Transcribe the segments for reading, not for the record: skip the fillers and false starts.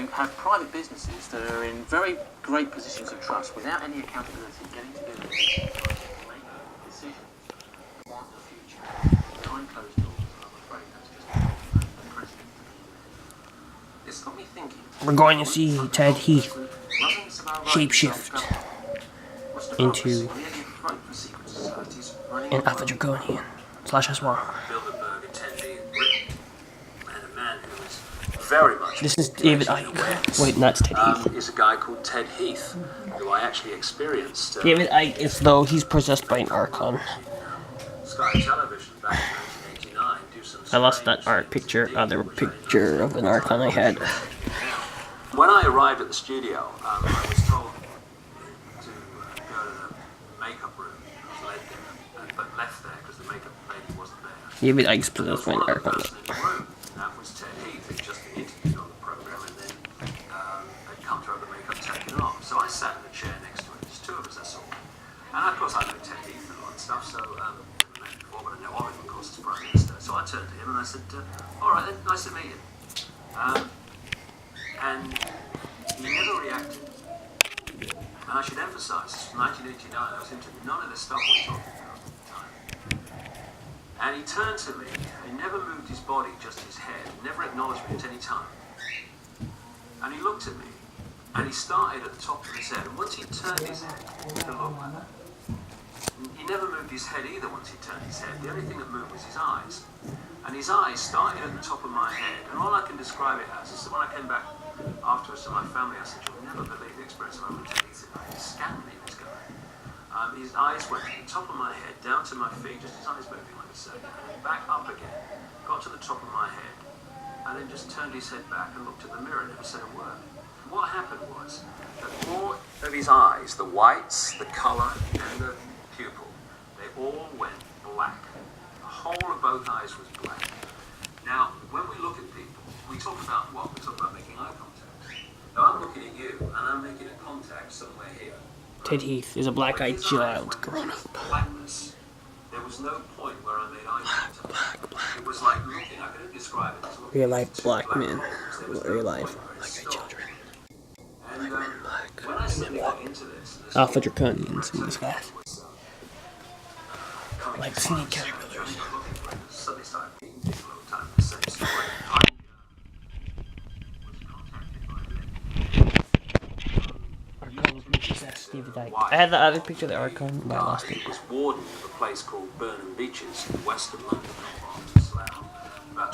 who have private businesses that are in very great positions of trust without any accountability getting together and make decisions about the future behind closed doors. And I'm afraid that's just a precedent. It's got me thinking. We're going to see Ted Heath shapeshift into an Alpha Draconian / Aswang. This is David Icke. Wait, that's Ted Heath. Is a guy called Ted Heath, who I actually experienced. David Icke is though he's possessed by an Archon. Sky Television back in 1989. I lost that other picture of an Archon I had. When I arrived at the studio, I was told to go to the makeup room. I was led there, but left there because the makeup lady wasn't there. David Icke's possessed by an Archon. That was Ted Heath, who'd just been interviewed on the program, and then had come to have the makeup taken off. So I sat in the chair next to him. There's two of us, that's all. And of course, I know Ted Heath and all that stuff, so never met before, but I know of him, of course, as Prime Minister. So I turned to him and I said, all right then, nice to meet you. And he never reacted. And I should emphasise, this was 1989, I was into none of the stuff we were talking about at the time. And he turned to me, and he never moved his body, just his head, never acknowledged me at any time. And he looked at me, and he started at the top of his head, and once he turned his head to look, he never moved his head either once he turned his head. The only thing that moved was his eyes. And his eyes started at the top of my head, and all I can describe it as is that when I came back afterwards to my family, I said, you'll never believe the experience of my Ted Heath. He scanned me, this guy. His eyes went from the top of my head down to my feet, just his eyes moving like a circle, and then back up again, got to the top of my head, and then just turned his head back and looked at the mirror and never said a word. And what happened was that all of his eyes, the whites, the colour, and the pupil, they all went black. The whole of both eyes was black. Now, when we look at people, we talk about what? We talk about making eye contact. Now, I'm looking at you, and I'm making a contact somewhere here. Ted Heath is a black-eyed child grown up. Blackness. There was no point where I made eye contact. Black. It was like looking, I couldn't describe it. Real life black men. Real life black-eyed children. And when I suddenly got into this, Alpha Draconians in disguise. Like singing caterpillars. Suddenly started meeting people all the time with the same story. David Icke. I had the other picture of the Archon, but I lost it. He was warden of a place called Burnham Beeches in western London,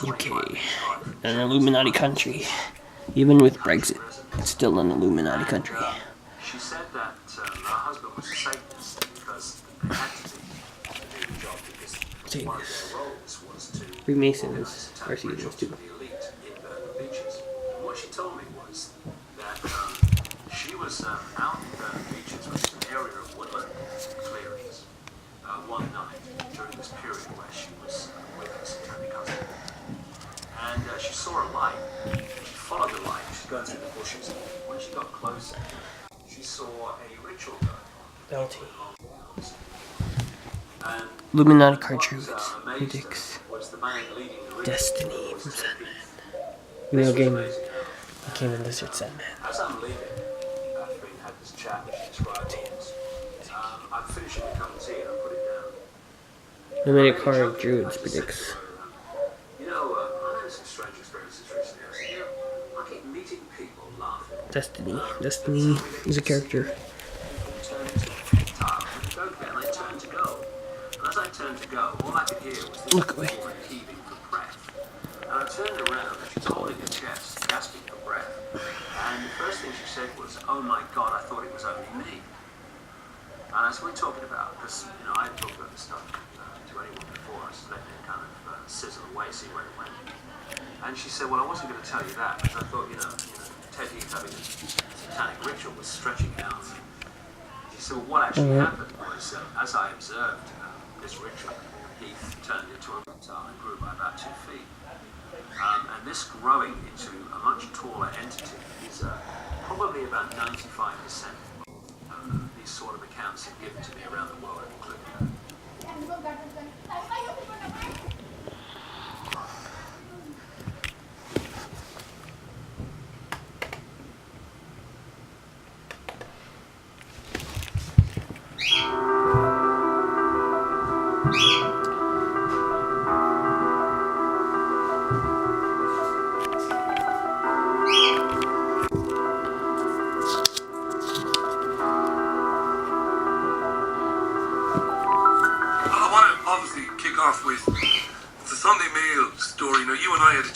UK, an Illuminati country. Even with Brexit, it's still an Illuminati country. She said that her husband was a Satanist because they had to do the job because one of their roles was to Freemasons are seasons too. the elite in Burnham Beeches. And what she told me was that she was out in Burnham Beeches, which is an area of woodland clearings, one night during this period where she was with her satanic husband. And she saw a light. She followed the light. She's going through the bushes. When she got closer, she saw a ritual going on. And Illuminati card druids, predicts was the man leading the ritual. destiny from Sandman. Real game became a lizard Sandman. As I'm leaving, after we had this chat, she described it. I'm finishing the cup of tea and I put it down. Illuminati card druids predicts. You know, I had some strange experiences recently. I said, I keep meeting people laughing. Destiny. Destiny is a character. All I could hear was Look away. heaving for breath. And I turned around and she's holding her chest, gasping for breath. And the first thing she said was, oh my God, I thought it was only me. And I said, what are you talking about? Because, I hadn't talked about this stuff to anyone before. I just let it kind of sizzle away, see where it went. And she said, well, I wasn't going to tell you that because I thought, Ted Heath having a satanic ritual was stretching it out. She said, well, what actually happened was, as I observed this ritual, Heath turned into a reptile and grew by about 2 feet. And this growing into a much taller entity is probably about 95% of these sort of accounts have given to me around the world, including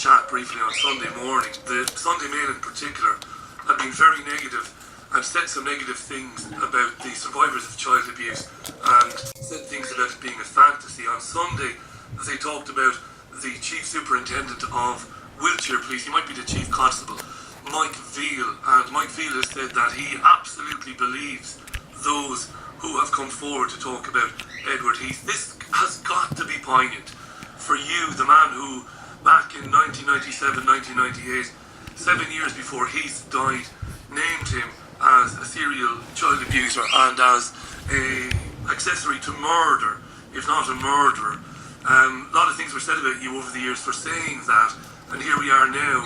chat briefly on Sunday morning. The Sunday Mail in particular had been very negative and said some negative things about the survivors of child abuse and said things about it being a fantasy. On Sunday, they talked about the Chief Superintendent of Wiltshire Police, he might be the Chief Constable, Mike Veal, and Mike Veal has said that he absolutely believes those who have come forward to talk about Edward Heath. This has got to be poignant for you, the man who back in 1997, 1998, 7 years before Heath died, named him as a serial child abuser and as a accessory to murder, if not a murderer. A lot of things were said about you over the years for saying that, and here we are now.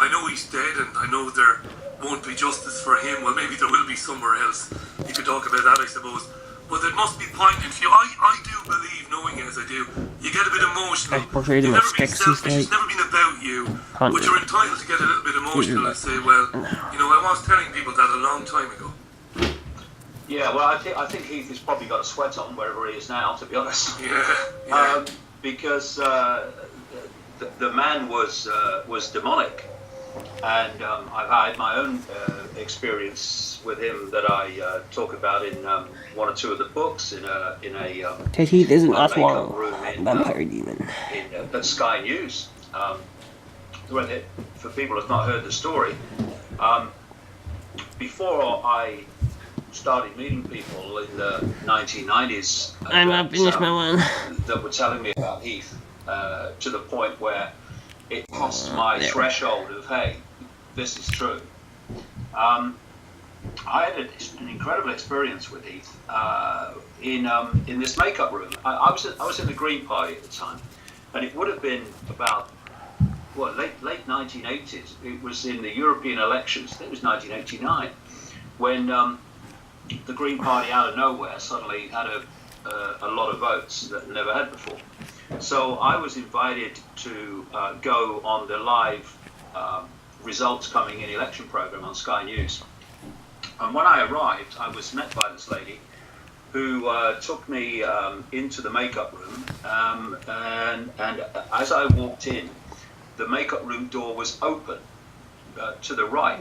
I know he's dead, and I know there won't be justice for him. Well, maybe there will be somewhere else. You could talk about that, I suppose. But it must be poignant for you. I do believe, knowing it as I do, you get a bit emotional. You've never been selfish, it's never been about you. But you're entitled to get a little bit emotional and say, well, you know, I was telling people that a long time ago. Yeah, well, I think Heath has probably got a sweat on wherever he is now, to be honest. Yeah. Because the man was demonic, and I've had my own experience with him that I talk about in one or two of the books in a Heath isn't Aswang Aswang, vampire demon. At Sky News. For people who have not heard the story, before I started meeting people in the 1990s that were telling me about Heath, to the point where it crossed my threshold of, hey, this is true. I had an incredible experience with Heath in this makeup room. I was in the Green Party at the time, and it would have been about late 1980s. It was in the European elections. I think it was 1989 when the Green Party out of nowhere suddenly had a lot of votes that it never had before. So I was invited to go on the live results coming in election program on Sky News. And when I arrived, I was met by this lady who took me into the makeup room. And as I walked in, the makeup room door was open to the right.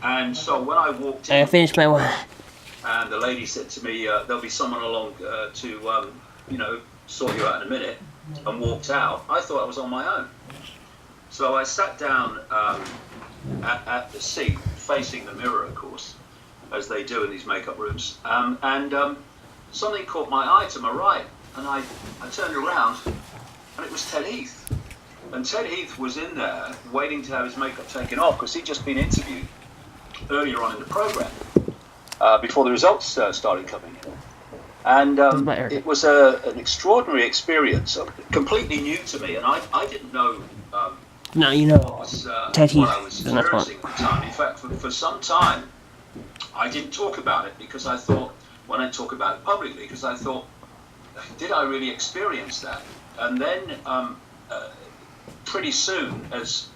And so when I walked in, I finished my one. And the lady said to me, there'll be someone along to, sort you out in a minute, and walked out. I thought I was on my own. So I sat down at the seat, facing the mirror, of course, as they do in these makeup rooms. And something caught my eye to my right, and I turned around, and it was Ted Heath. And Ted Heath was in there waiting to have his makeup taken off because he'd just been interviewed earlier on in the program before the results started coming in. And it was an extraordinary experience, completely new to me, and I didn't know what was, what I was experiencing at the time. In fact, for some time, I didn't talk about it because I thought, when I talk about it publicly, because I thought, did I really experience that? And then pretty soon, as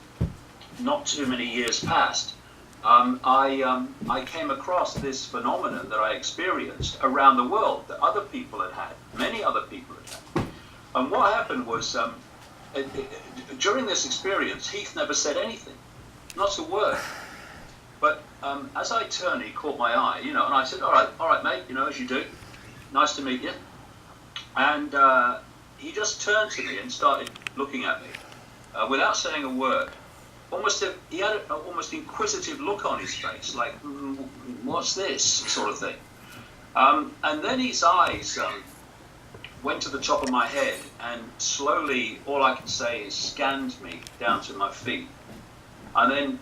not too many years passed, I came across this phenomenon that I experienced around the world that other people had had, many other people had had. And what happened was, during this experience, Heath never said anything, not a word. But as I turned, he caught my eye, and I said, all right, mate, as you do, nice to meet you. And he just turned to me and started looking at me without saying a word. He had an almost inquisitive look on his face, like, what's this, sort of thing. And then his eyes went to the top of my head, and slowly, all I can say is scanned me down to my feet. And then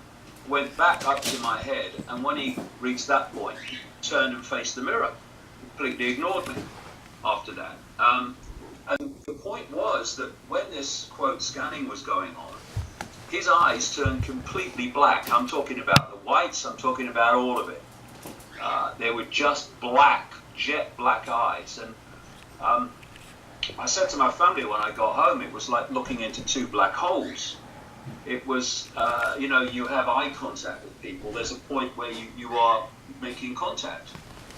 went back up to my head, and when he reached that point, he turned and faced the mirror, completely ignored me after that. And the point was that when this, quote, scanning was going on, his eyes turned completely black. I'm talking about the whites, I'm talking about all of it. They were just black, jet black eyes. And I said to my family when I got home, it was like looking into two black holes. It was, you have eye contact with people. There's a point where you are making contact.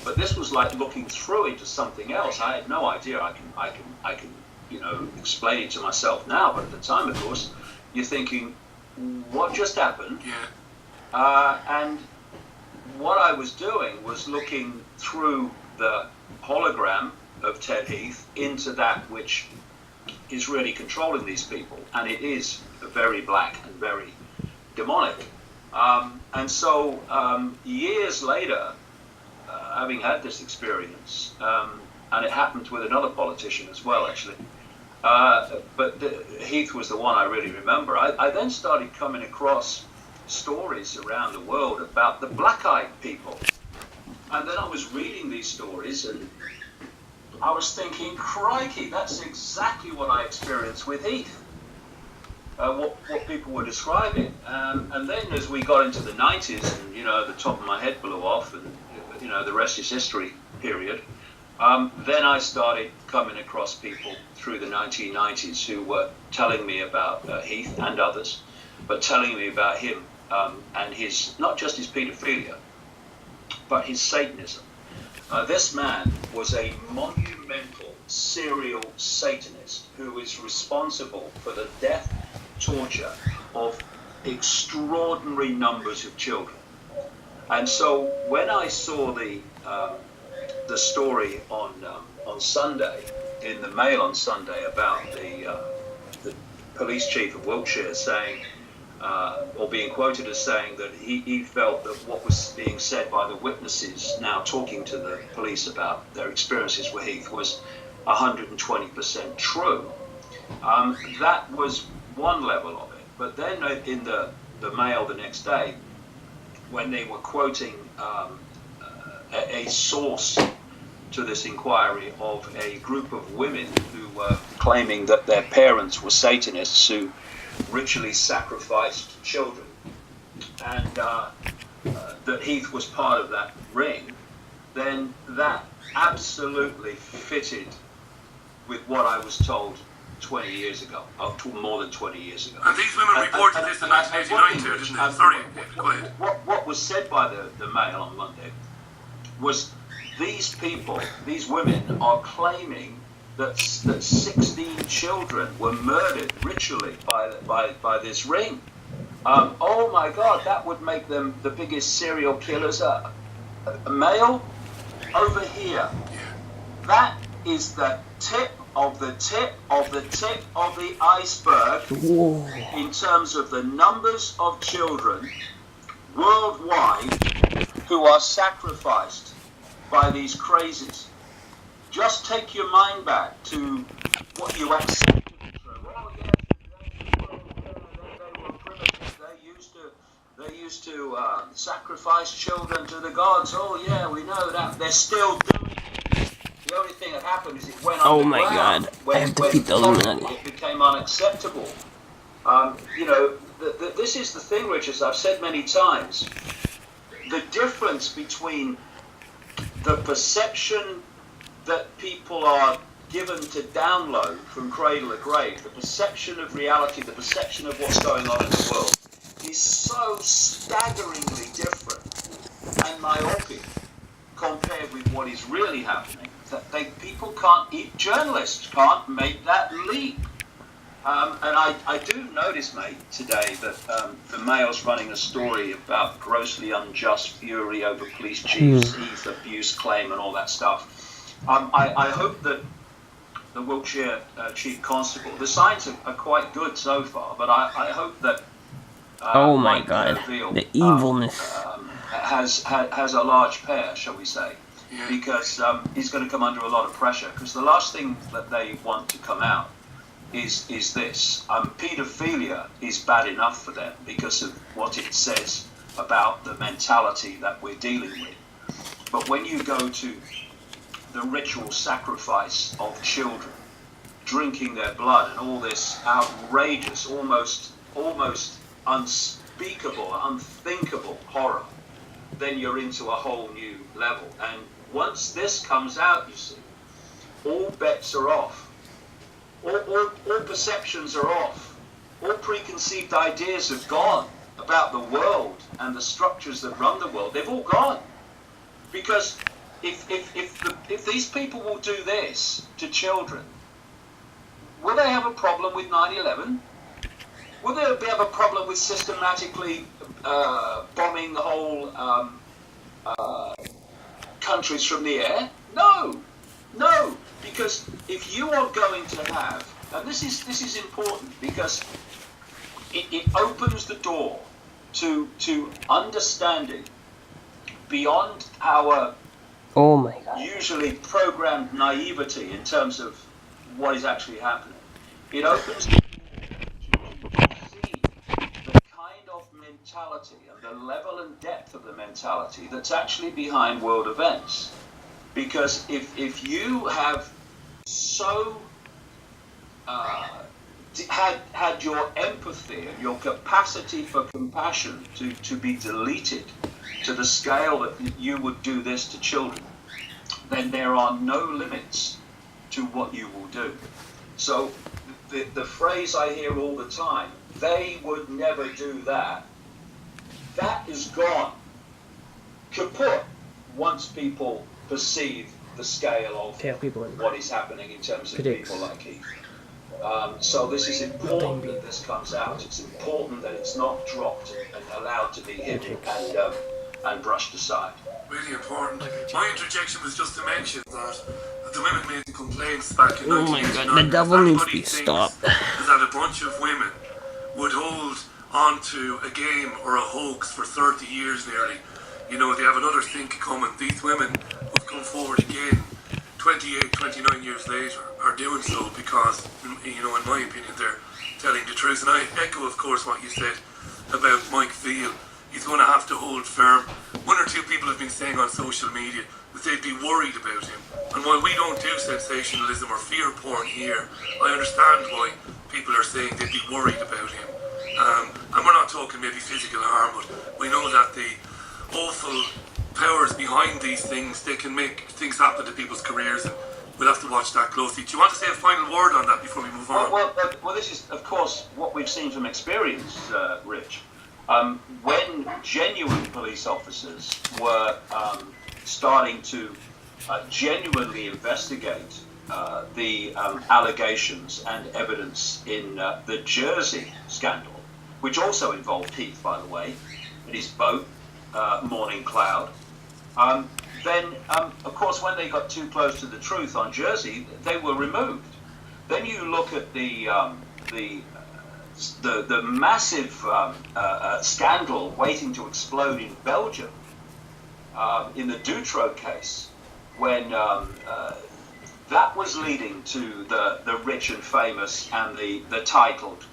But this was like looking through into something else. I had no idea. I can explain it to myself now, but at the time, of course, you're thinking, what just happened? Yeah. And what I was doing was looking through the hologram of Ted Heath into that which is really controlling these people, and it is very black and very demonic. And so years later, having had this experience, and it happened with another politician as well, actually, but Heath was the one I really remember. I then started coming across stories around the world about the black-eyed people. And then I was reading these stories and I was thinking, crikey, that's exactly what I experienced with Heath. What people were describing. And then as we got into the 90s and, the top of my head blew off and, the rest is history, period. Then I started coming across people through the 1990s who were telling me about Heath and others, but telling me about him and his, not just his pedophilia, but his Satanism. This man was a monumental serial Satanist who is responsible for the death, torture of extraordinary numbers of children. And so when I saw the story on Sunday, in the Mail on Sunday, about the police chief of Wiltshire saying, or being quoted as saying that he felt that what was being said by the witnesses now talking to the police about their experiences with Heath was 120% true. That was one level of it. But then in the Mail the next day, when they were quoting a source to this inquiry of a group of women who were claiming that their parents were Satanists who ritually sacrificed children, and that Heath was part of that ring, then that absolutely fitted with what I was told 20 years ago, up to more than 20 years ago. And these women reported this in 1989 too, didn't they? Sorry, go ahead. What was said by the Mail on Monday was these people, these women, are claiming that 16 children were murdered ritually by this ring. Oh my God, that would make them the biggest serial killers. Male, over here. That is the tip of the tip of the tip of the iceberg. Whoa. In terms of the numbers of children worldwide who are sacrificed by these crazies. Just take your mind back to what you accepted. Oh yes, they were primitive. They used to sacrifice children to the gods. Oh yeah, we know that. They're still doing it. The only thing that happened is it went Oh underground. my God! I have to When defeat the Illuminati. it became unacceptable. This is the thing, Rich, as I've said many times. The difference between the perception that people are given to download from cradle to grave, the perception of reality, the perception of what's going on in the world, is so staggeringly different and myopic compared with what is really happening that people can't, journalists can't make that leap. And I do notice, mate, today that the Mail's running a story about grossly unjust fury over police chiefs, Heath abuse claim and all that stuff. I hope that the Wiltshire Chief Constable, the signs are quite good so far, but I hope that Oh my God! The evilness. has a large pair, shall we say, because he's going to come under a lot of pressure, because the last thing that they want to come out is this. Pedophilia is bad enough for them because of what it says about the mentality that we're dealing with. But when you go to the ritual sacrifice of children, drinking their blood and all this outrageous, almost unspeakable, unthinkable horror, then you're into a whole new level. And once this comes out, you see, all bets are off. All perceptions are off. All preconceived ideas have gone about the world and the structures that run the world. They've all gone. Because if these people will do this to children, will they have a problem with 9/11? Will they have a problem with systematically bombing the whole countries from the air? No, because if you are going to have, and this is important because it opens the door to understanding beyond our Oh my god. usually programmed naivety in terms of what is actually happening. It opens the door to see the kind of mentality and the level and depth of the mentality that's actually behind world events. Because if you have so had your empathy and your capacity for compassion to be deleted to the scale that you would do this to children, then there are no limits to what you will do. So the phrase I hear all the time, they would never do that, that is gone kaput once people perceive the scale of what is happening in terms of people like Heath. So this is important that this comes out. It's important that it's not dropped and allowed to be hidden and brushed aside. Really important. My interjection was just to mention that the women made the complaints back in 1989. Oh my god, the devil needs to be stopped. That a bunch of women would hold on to a game or a hoax for 30 years nearly. You know, they have another thing coming. These women have come forward again 28, 29 years later are doing so because, you know, in my opinion, they're telling the truth. And I echo, of course, what you said about Mike Veal. He's going to have to hold firm. One or two people have been saying on social media that they'd be worried about him. And while we don't do sensationalism or fear porn here, I understand why people are saying they'd be worried about him. And we're not talking maybe physical harm, but we know that the awful powers behind these things, they can make things happen to people's careers, and we'll have to watch that closely. Do you want to say a final word on that before we move on? Well, this is, of course, what we've seen from experience, Rich. When genuine police officers were starting to genuinely investigate the allegations and evidence in the Jersey scandal, which also involved Heath, by the way, in his boat, Morning Cloud, then, of course, when they got too close to the truth on Jersey, they were removed. Then you look at the massive scandal waiting to explode in Belgium, in the Dutroux case, when that was leading to the rich and famous and the titled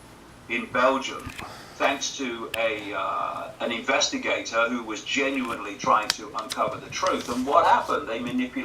in Belgium, thanks to an investigator who was genuinely trying to uncover the truth. And what happened? They manipulated